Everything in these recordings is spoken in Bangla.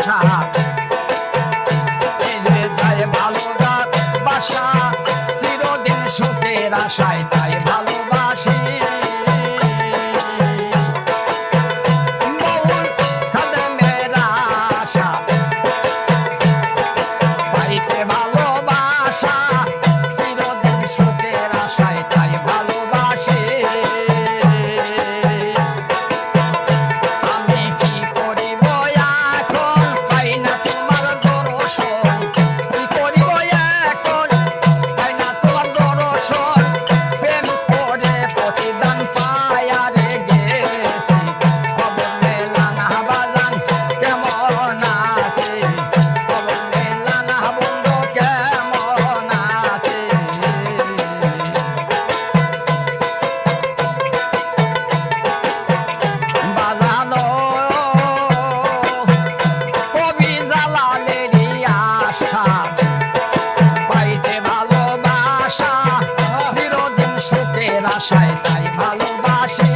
আশা এই যে চাই ভালোবাসা চিরদিন সুখের আশায় তাই ভালোবাসি মৌল খাদেমের আশা পাইতে ভালোবাসা চিরদিন সুখের আশায় তাই ভালোবাসি আমি কি করিব এখন পাই না তোমার দর্শন কি করিব এখন পাই না তোমার দর্শন প্রেম করে প্রতিদান পায়ারে গেছি খবর মেলা না বাজান কেমন আছে খবর মেলা না বন্ধু কেমন আছে বাজানো কবি জালালেরই আশা পাইতে ভালোবাসা চিরদিন সুখের আশায় তাই ভালোবাসি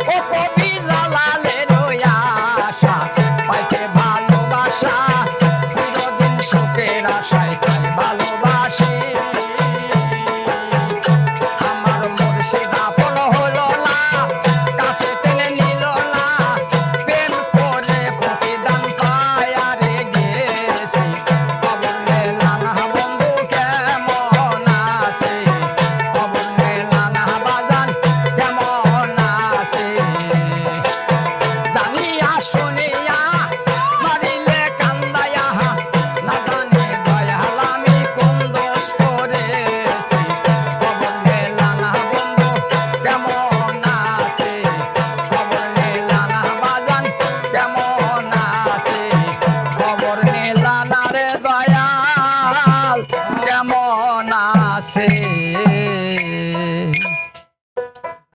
ও কবি জালালেরই আশা পাইতে ভালোবাসা চিরদিন সুখের আশায় তাই ভালোবাসি আমার মুর্শিদ আপন হলো না কাছে টেনে নিল না প্রেম করে প্রতিদান পায়ারে গেছি খবর মেলা না বন্ধু কেমন আছে খবর মেলা না বাজান কেমন আছে জানিয়া শুনিয়া মারিলে কান্দায়া না জানি দয়াল আমি কোন দোষ করেছি খবর মেলা না বন্ধু কেমন আছে খবর মেলা না বাজান কেমন আছে খবর মেলা না রে দয়াল কেমন আছে